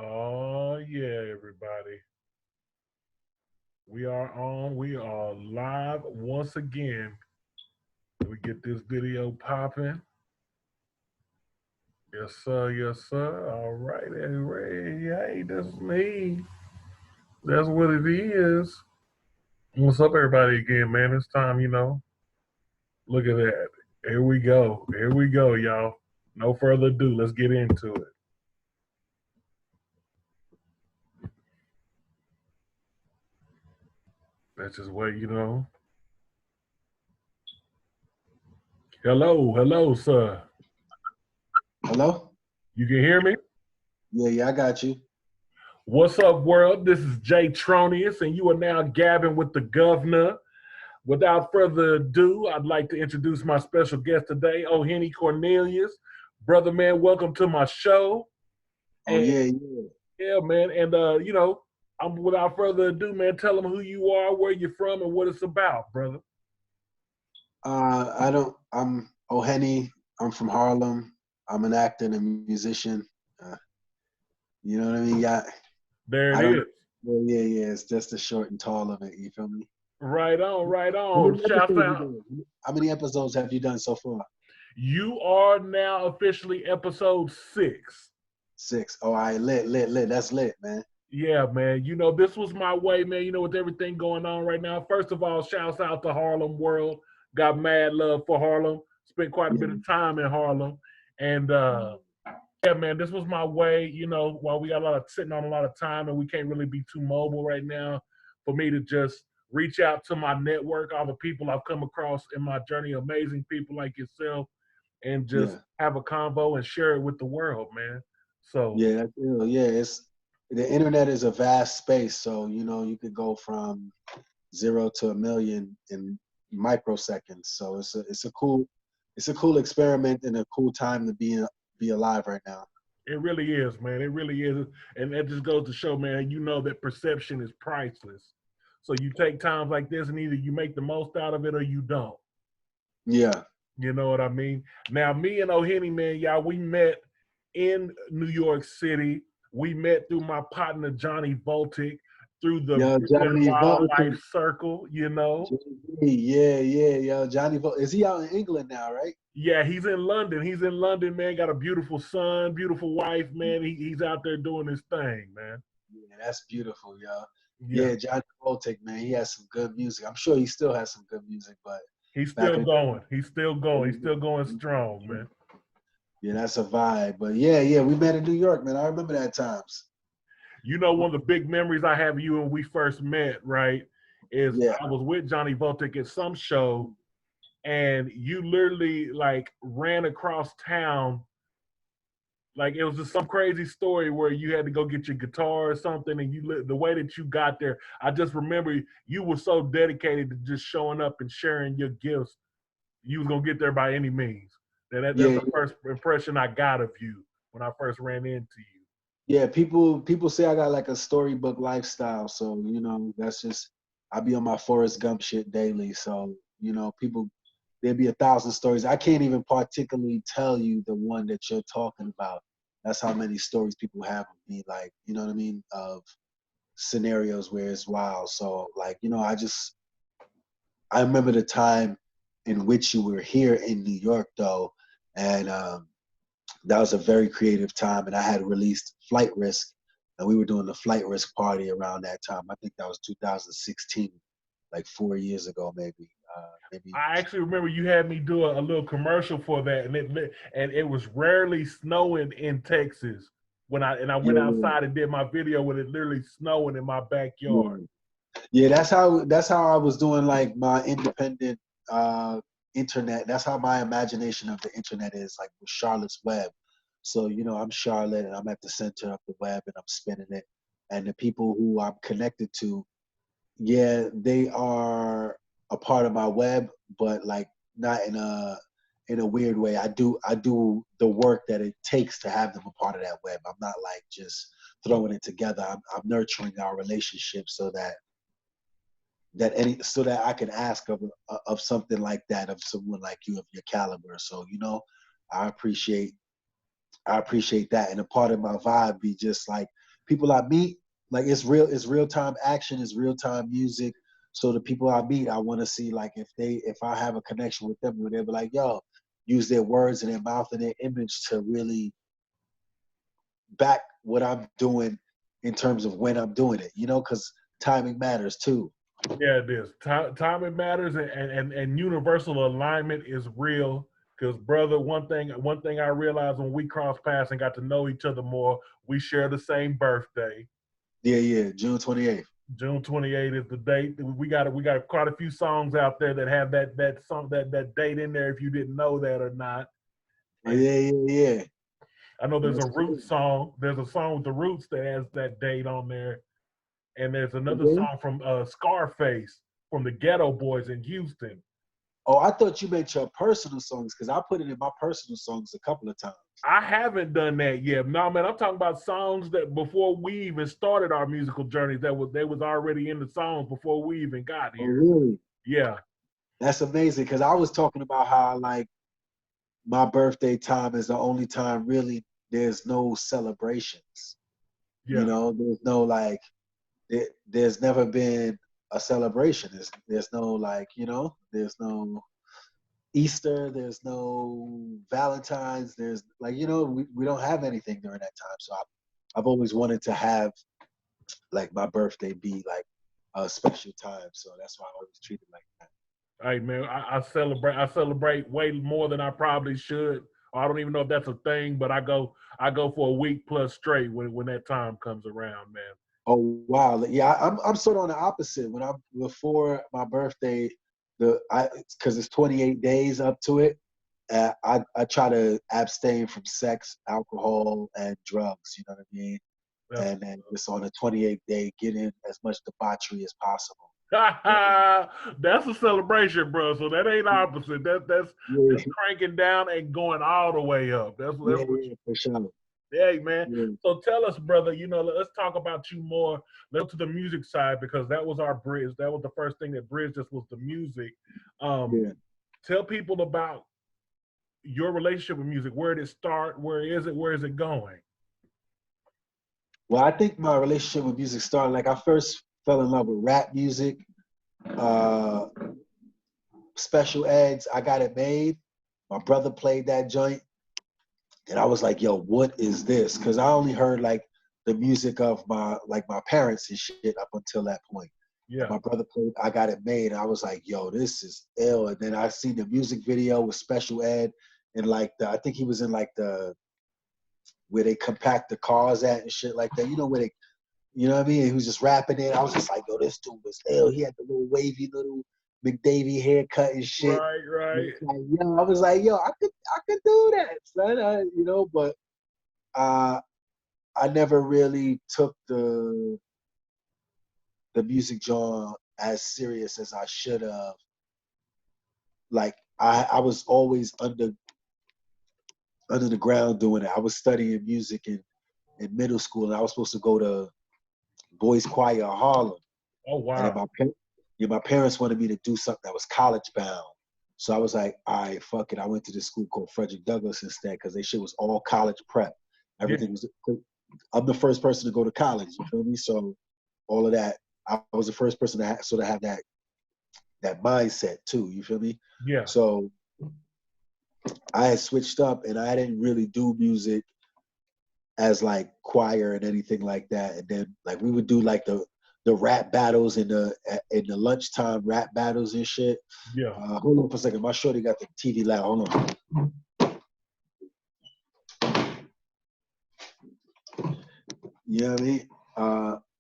Oh, yeah, everybody. We are on. We are live once again. We get this video popping. Yes, sir. Yes, sir. All right, everybody. Hey, that's me. That's what it is. What's up, everybody, again, man? It's time, Look at that. Here we go. Here we go, y'all. No further ado. Let's get into it. That's just what, Hello. Hello, sir. Hello? You can hear me? Yeah, I got you. What's up, world? This is Jay Tronius, and you are now gabbing with the Guvna. Without further ado, I'd like to introduce my special guest today, Ohene Cornelius. Brother, man, welcome to my show. Oh, And yeah. yeah, man, and I'm without further ado, man, tell them who you are, where you're from, and what it's about, brother. I'm Ohene. I'm from Harlem. I'm an actor and a musician. Uh, you know what I mean? Yeah, There it I don't, is. yeah. It's just the short and tall of it. You feel me? Right on, right How on. many Shout episodes you out. doing? How many episodes have you done so far? You are now officially episode 6. Six. Oh, I lit. That's lit, man. Yeah, man. This was my way, man. With everything going on right now. First of all, shouts out to Harlem World. Got mad love for Harlem. Spent quite a bit Yeah. of time in Harlem. And yeah, man, this was my way, while we got sitting on a lot of time and we can't really be too mobile right now, for me to just reach out to my network, all the people I've come across in my journey, amazing people like yourself, and just Yeah. have a convo and share it with the world, man. So Yeah, that's ill. Yeah, it's the internet is a vast space, so you could go from 0 to 1 million in microseconds. So it's a cool experiment and a cool time to be alive right now. it really is, man. It really is. And that just goes to show, man, that perception is priceless. So you take times like this and either you make the most out of it or you don't. Yeah. You know what I mean? Now, me and Ohene, man, y'all, we met in New York City. We met through my partner, Johnny Voltik, through the Yo, Brooklyn Johnny Wildlife Voltik. Circle. Yeah. Yo, Johnny Voltik. Is he out in England now, right? Yeah, he's in London. He's in London, man. Got a beautiful son, beautiful wife, man. He's out there doing his thing, man. Yeah, that's beautiful, yo. Yeah, Yeah, Johnny Voltik, man. He has some good music. I'm sure he still has some good music, but he's back still in going. He's still going. He's still going strong, the man. yeah, that's a vibe. But yeah, we met in New York, man. I remember that times. One of the big memories I have of you when we first met, right, is Yeah. I was with Johnny Voltik at some show, and you literally like ran across town. Like it was just some crazy story where you had to go get your guitar or something, and the way that you got there, I just remember you were so dedicated to just showing up and sharing your gifts. You was gonna get there by any means. That's Yeah, the first impression I got of you when I first ran into you. yeah. People say I got like a storybook lifestyle, so that's just I be on my Forrest Gump shit daily. So people there'd be 1,000 stories. I can't even particularly tell you the one that you're talking about. That's how many stories people have of me, like what I mean, of scenarios where it's wild. So like I remember the time in which you were here in New York though, and that was a very creative time. And I had released Flight Risk, and we were doing the Flight Risk party around that time. I think that was 2016, like 4 years ago, maybe. Maybe. I actually remember you had me do a little commercial for that, and it was rarely snowing in Texas when I went Yeah, outside and did my video with it literally snowing in my backyard. yeah, yeah. That's how I was doing like my independent uh, internet. That's how my imagination of the internet is, like with Charlotte's Web. So I'm Charlotte, and I'm at the center of the web, and I'm spinning it. And the people who I'm connected to, yeah, they are a part of my web, but like not in a weird way. I do the work that it takes to have them a part of that web. I'm not like just throwing it together. I'm nurturing our relationship so that I can ask of something like that of someone like you of your caliber. So I appreciate I appreciate that. And a part of my vibe be just like people I meet, like it's real time action, it's real time music. So the people I meet, I want to see like if I have a connection with them, where they be like, yo, use their words and their mouth and their image to really back what I'm doing in terms of when I'm doing it, you know, because timing matters too. Yeah, it is. Timing matters, and universal alignment is real. Because, brother, one thing I realized when we crossed paths and got to know each other more, we share the same birthday. Yeah, June 28th. June 28th is the date. We got quite a few songs out there that have that song that date in there. If you didn't know that or not, Oh and yeah. I know there's That's a cool. Roots song. There's a song with the Roots that has that date on there, and there's another Okay. song from Scarface from the Ghetto Boys in Houston. Oh, I thought you meant your personal songs because I put it in my personal songs a couple of times. I haven't done that yet. No, man, I'm talking about songs that before we even started our musical journeys, they was already in the songs before we even got Oh, here. really? Yeah, That's amazing because I was talking about how like my birthday time is the only time really there's no celebrations. You yeah. know, there's no like there's never been a celebration. There's no like, you know, there's no Easter, there's no Valentine's, there's like, you know, we don't have anything during that time. So I've always wanted to have like my birthday be like a special time. So that's why I always treat it like that. Hey man, I celebrate way more than I probably should. I don't even know if that's a thing, but I go for a week plus straight when that time comes around, man. Oh wow, yeah, I'm sort of on the opposite. When I'm before my birthday, because it's 28 days up to it. I try to abstain from sex, alcohol, and drugs. You know what I mean? That's And then just on the 28th day, get in as much debauchery as possible. that's a celebration, bro. So that ain't opposite. That's Yeah, cranking down and going all the way up. That's what yeah, for sure. Hey man. Yeah, So tell us, brother, let's talk about you more. Let's go to the music side because that was our bridge. That was the first thing that bridged us was the music. Um, yeah. tell people about your relationship with music. Where did it start? Where is it? Where is it going? Well, I think my relationship with music started like I first fell in love with rap music. Uh, Special Eds, I Got It Made. My brother played that joint. And I was like, yo, what is this? Because I only heard like the music of my parents and shit up until that point. And Yeah. my brother played I Got It Made. And I was like, yo, this is ill. And then I seen the music video with Special Ed and like I think he was in like the where they compact the cars at and shit like that. You know where they you know what I mean? He was just rapping it. I was just like, yo, this dude was ill. He had the little wavy little McDavie haircut and shit. Right, right. Like, yo, I was like, yo, I could do that, son. You know, but uh, I never really took the music genre as serious as I should have. Like I was always under the ground doing it. I was studying music in middle school, and I was supposed to go to boys choir in Harlem. Oh And then wow. my parents wanted me to do something that was college bound. So I was like, all right, fuck it. I went to this school called Frederick Douglass instead because they shit was all college prep. Yeah. Everything was, I'm the first person to go to college, you feel me? So all of that, I was the first person to sort of have that mindset too, you feel me? Yeah. So I had switched up and I didn't really do music as like choir and anything like that. And then like we would do like the rap battles in the lunchtime rap battles and shit. Yeah. Hold on for a second. My shorty got the TV loud. Hold on. You know what I mean?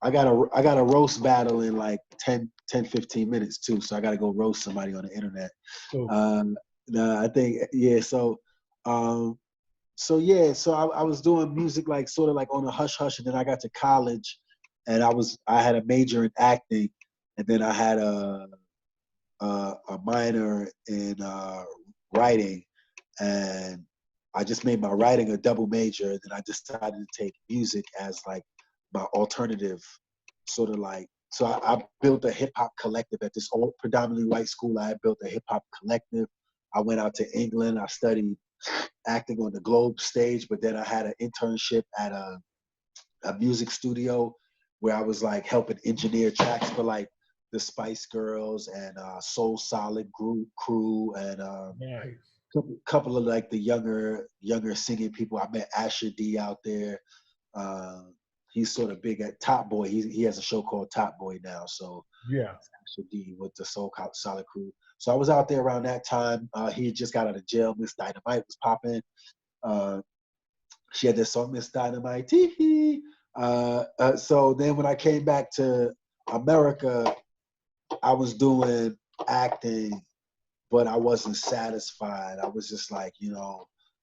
I got a roast battle in like 10, 15 minutes too. So I got to go roast somebody on the internet. Cool. No, I think yeah. Um, so I was doing music like sort of like on a hush hush, and then I got to college, and I had a major in acting, and then I had a minor in writing, and I just made my writing a double major, and then I decided to take music as like my alternative, sort of like. So I built a hip hop collective at this old, predominantly white school. I had built a hip hop collective. I went out to England. I studied acting on the Globe stage, but then I had an internship at a a music studio where I was like helping engineer tracks for like the Spice Girls and Soul Solid crew and Nice. couple of like the younger singing people. I met Asher D out there. Uh, he's sort of big at Top Boy. He has a show called Top Boy now. So Yeah. Asher D with the Soul Solid crew. So I was out there around that time. He had just got out of jail. Miss Dynamite was popping. Uh, she had this song, Miss Dynamite. Tee-hee. So then when I came back to America, I was doing acting, but I wasn't satisfied. I was just like,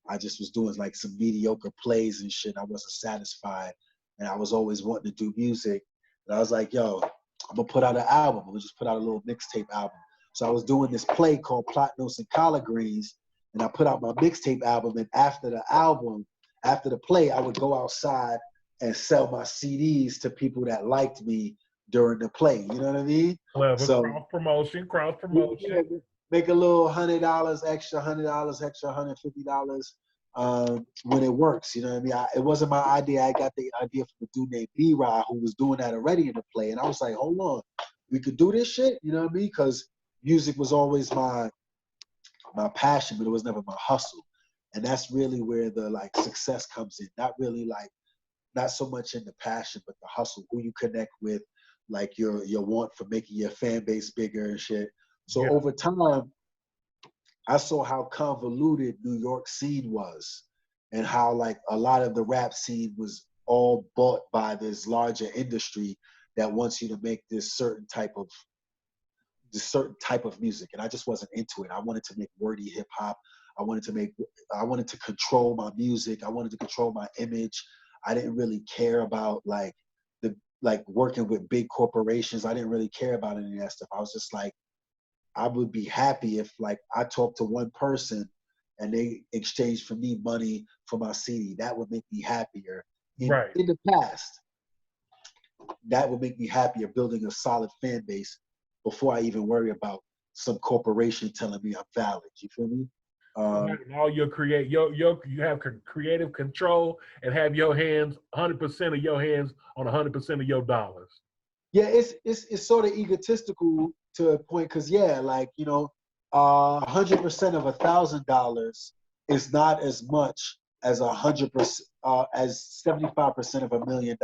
I just was doing like some mediocre plays and shit. I wasn't satisfied. And I was always wanting to do music. And I was like, yo, I'm gonna put out an album. I'm gonna just put out a little mixtape album. So I was doing this play called Plot Notes and Collard Greens, and I put out my mixtape album. And after the play, I would go outside and sell my CDs to people that liked me during the play. You know what I mean? Clever. So Cross promotion. make a little $100 extra, $100 extra, $150 when it works. You know what I mean? It wasn't my idea. I got the idea from a dude named B-Rod who was doing that already in the play, and I was like, hold on, we could do this shit. You know what I mean? Because music was always my passion, but it was never my hustle. And that's really where the like success comes in. Not so much in the passion, but the hustle, who you connect with, like your want for making your fan base bigger and shit. So over time, I saw how convoluted New York scene was, and how like a lot of the rap scene was all bought by this larger industry that wants you to make this certain type of music. And I just wasn't into it. I wanted to make wordy hip hop. I wanted to control my music. I wanted to control my image. I didn't really care about like working with big corporations. I didn't really care about any of that stuff. I was just like, I would be happy if like I talked to one person and they exchanged for me money for my CD. That would make me happier. In the past, that would make me happier building a solid fan base before I even worry about some corporation telling me I'm valid. You feel me? All your you have creative control and have your hands 100% of your hands on 100% of your dollars. Yeah, it's sort of egotistical to a point, because 100% of $1,000 is not as much as 100% as 75% of $1 million.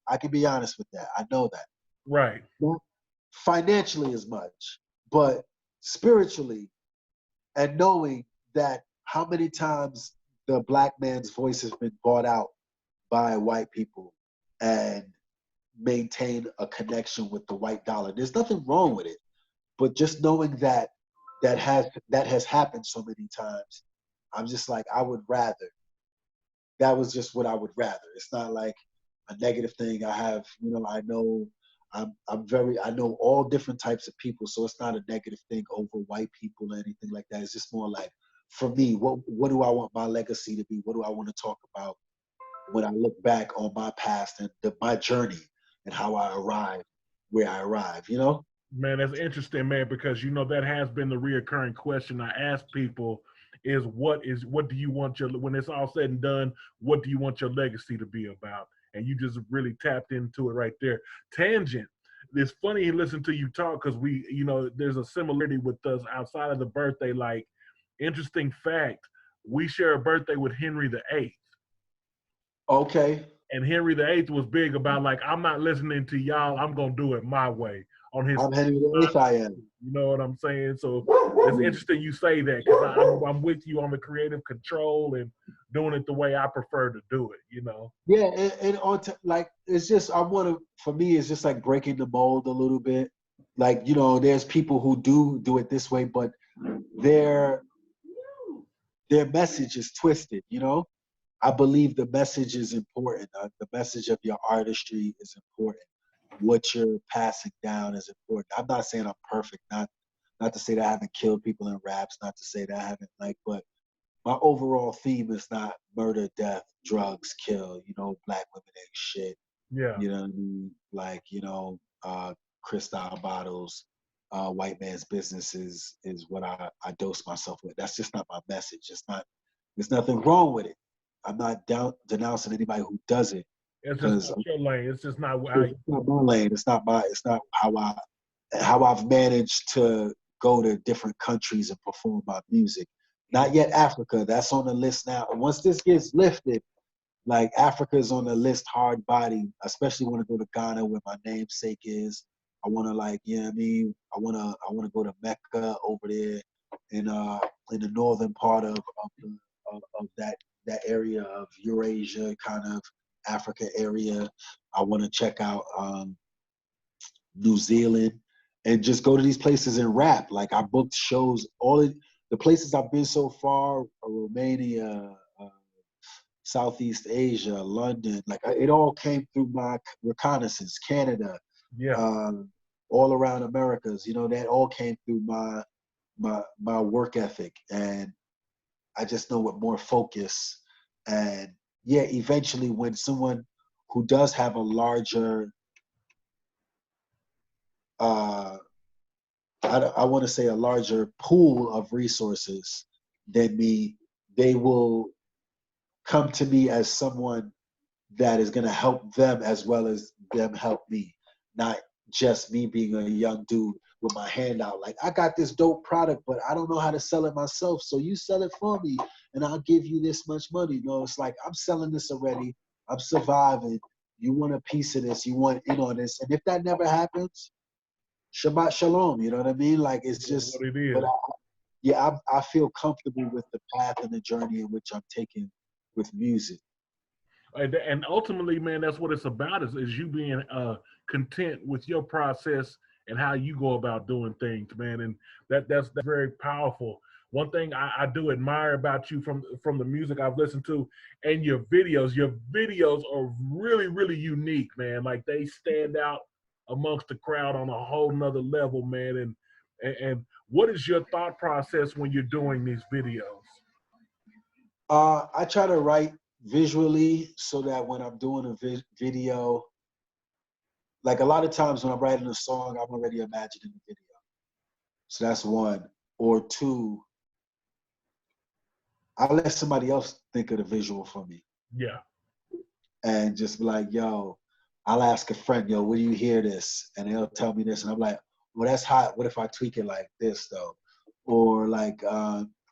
I can be honest with that. I know that. Right. Not financially as much, but spiritually, and knowing that how many times the black man's voice has been bought out by white people and maintain a connection with the white dollar. There's nothing wrong with it, but just knowing that has happened so many times, I'm just like, I would rather. That was just what I would rather. It's not like a negative thing. I know I know all different types of people, so it's not a negative thing over white people or anything like that. It's just more like, for me, what do I want my legacy to be? What do I want to talk about when I look back on my past and my journey and how I arrived where I arrived, Man, that's interesting, man, because that has been the reoccurring question I ask people is what do you want when it's all said and done, what do you want your legacy to be about? And you just really tapped into it right there. Tangent. It's funny to listen to you talk because there's a similarity with us outside of the birthday. Like, interesting fact, we share a birthday with Henry VIII. Okay. And Henry VIII was big about like, I'm not listening to y'all. I'm gonna do it my way. On his, I'm Henry VIII. I am. You know what I'm saying? So it's interesting you say that, because I'm with you on the creative control and doing it the way I prefer to do it. Yeah, and it's just for me, it's just like breaking the mold a little bit. Like, there's people who do it this way, but their message is twisted. I believe the message is important. The message of your artistry is important. What you're passing down is important. I'm not saying I'm perfect. Not to say that I haven't killed people in raps. Not to say that I haven't but my overall theme is not murder, death, drugs, kill. Black women ain't shit. Yeah. You know what I mean? Like, crystal bottles, white man's business is what I dose myself with. That's just not my message. There's nothing wrong with it. I'm not denouncing anybody who does it, It's just because not your lane. It's just not how it's not my lane. It's not how I've managed to go to different countries and perform my music. Not yet Africa. That's on the list now. Once this gets lifted, like Africa is on the list hard body. I especially want to go to Ghana where my namesake is. I want to like, you know what I mean? I wanna go to Mecca over there in the northern part of that area of Eurasia, kind of Africa area. I want to check out New Zealand and just go to these places and rap. Like I booked shows, the places I've been so far, Romania, Southeast Asia, London, like it all came through my reconnaissance, Canada, yeah. um, all around Americas, you know, that all came through my work ethic. And I just know with more focus and yeah, eventually when someone who does have a larger uh, I want to say a larger pool of resources than me, they will come to me as someone that is going to help them as well as them help me, not just me being a young dude with my hand out. Like, I got this dope product, but I don't know how to sell it myself. So you sell it for me and I'll give you this much money. No, it's like, I'm selling this already. I'm surviving. You want a piece of this. You want in on this. And if that never happens, Shabbat Shalom, you know what I mean? Like it's That's what just, it but is. I feel comfortable with the path and the journey in which I'm taking with music. And ultimately, man, that's what it's about is you being content with your process and how you go about doing things, man. And that's very powerful. One thing I do admire about you from the music I've listened to and your videos are really, really unique, man. Like they stand out amongst the crowd on a whole nother level, man. And what is your thought process when you're doing these videos? I try to write visually so that when I'm doing a video, like a lot of times when I'm writing a song, I'm already imagining the video. So that's one. Or two, I let somebody else think of the visual for me Yeah. and just be like, yo, I'll ask a friend, yo, where do you hear this? And they'll tell me this. And I'm like, well, that's hot. What if I tweak it like this though? Or like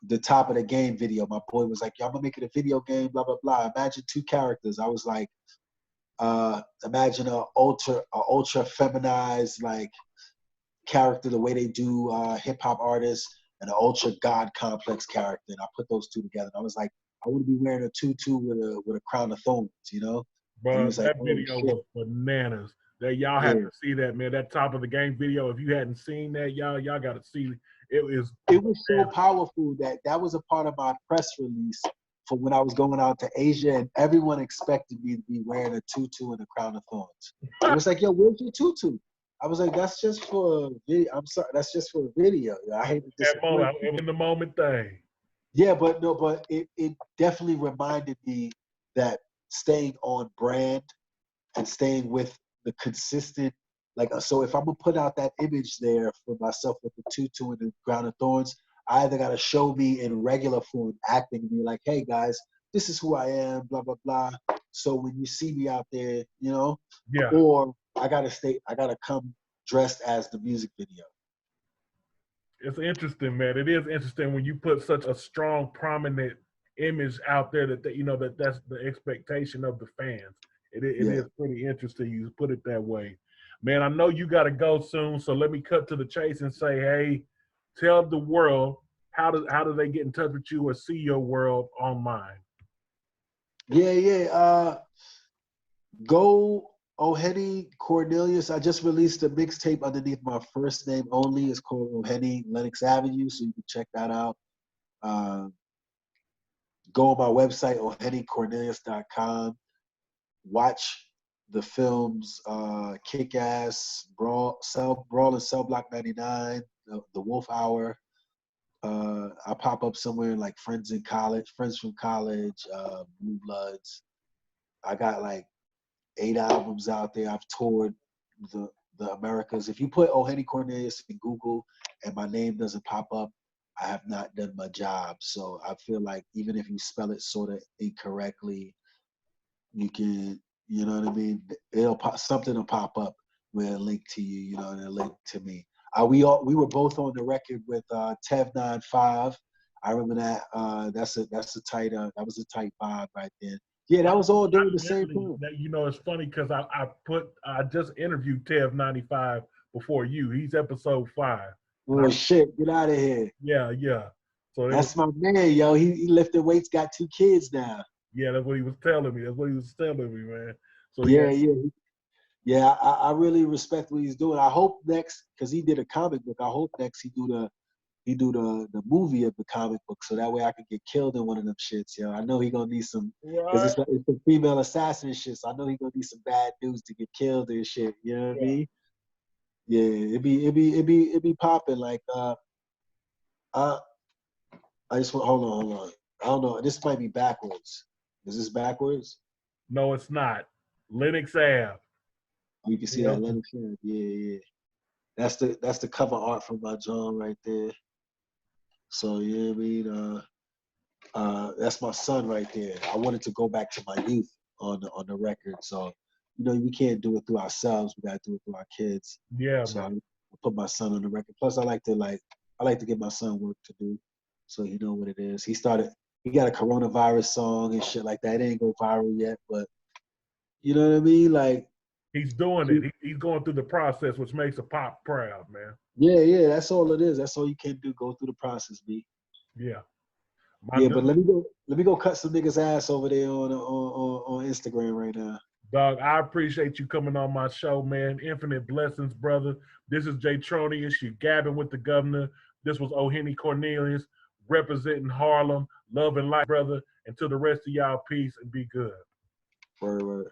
the top of the game video, my boy was like, yo, I'm gonna make it a video game, blah, blah, blah. Imagine two characters. I was like, imagine a ultra feminized like character, the way they do hip hop artists, and an ultra god complex character. And I put those two together. And I was like, I want to be wearing a tutu with a crown of thorns, you know? And he But was like, that oh video shit, was bananas. That y'all have yeah. to see that, man. That top of the game video. If you hadn't seen that, y'all got to see. It is It was so bananas. powerful that that was a part of my press release for when I was going out to Asia, and everyone expected me to be wearing a tutu and a crown of thorns. It was like, yo, where's your tutu? I was like, that's just for a video. I'm sorry, that's just for a video. I hate to That disappoint moment, you. it was in the moment thing. Yeah, but no, but it definitely reminded me that staying on brand and staying with the consistent, like, so if I'm gonna put out that image there for myself with the tutu and the crown of thorns, I either gotta show me in regular form acting and be like, hey guys, this is who I am, blah blah blah. So when you see me out there, you know, Yeah, or I gotta come dressed as the music video. it's interesting, man. It is interesting when you put such a strong, prominent image out there that that's the expectation of the fans. It Yeah. is pretty interesting. You put it that way, man. I know you got to go soon, so let me cut to the chase and say, hey, tell the world how do they get in touch with you or see your world online? Yeah, yeah. Go Ohene Cornelius. I just released a mixtape underneath my first name only. It's called Ohene Lennox Avenue, so you can check that out. Uh, Go on my website, ohenecornelius.com. Watch the films Kick Ass, Brawl and Cell Block 99, the Wolf Hour. I pop up somewhere like Friends from College, Blue Bloods. I got like 8 albums out there. I've toured the the Americas. If you put Ohene Cornelius in Google and my name doesn't pop up, I have not done my job. So I feel like even if you spell it sort of incorrectly, you can You know what I mean? Something will pop up with a link to you, you know, and a link to me. We were both on the record with Tev 95. I remember that. That's a tight. That was a tight vibe right there. Yeah, that was all during the same time. You know, it's funny because I just interviewed Tev 95 before you. He's episode 5. Oh shit! Get out of here. Yeah, yeah. So that's my man, yo. He lifted weights, got 2 kids now. Yeah, that's what he was telling me. That's what he was telling me, man. So yeah. I really respect what he's doing. I hope next, because he did a comic book. I hope next he do the movie of the comic book, so that way I could get killed in one of them shits, yo. I know he gonna need some, because it's a female assassin shit. So I know he gonna need some bad dudes to get killed and shit. You know what I mean? Yeah, it'd be popping. Like I just want, hold on. I don't know. This might be backwards. Is this backwards? No, it's not. Lennox Ave. Oh, you can see that Lennox Ave. Yeah. That's the cover art from my John right there. So yeah, I mean, that's my son right there. I wanted to go back to my youth on the record. So, you know, we can't do it through ourselves. We gotta do it through our kids. Yeah. So I put my son on the record. Plus, I like to give my son work to do, so he know what it is. He got a coronavirus song and shit like that. It ain't go viral yet, but you know what I mean? Like, he's doing it. He's going through the process, which makes a pop proud, man. Yeah. That's all it is. That's all you can do. Go through the process, B. Yeah. But let me go cut some niggas ass over there on Instagram right now. Dog, I appreciate you coming on my show, man. Infinite blessings, brother. This is Jay Tronius. You Gabbin with the Guvna. This was Ohene Cornelius representing Harlem. Love and light, brother. And to the rest of y'all, peace and be good. Word.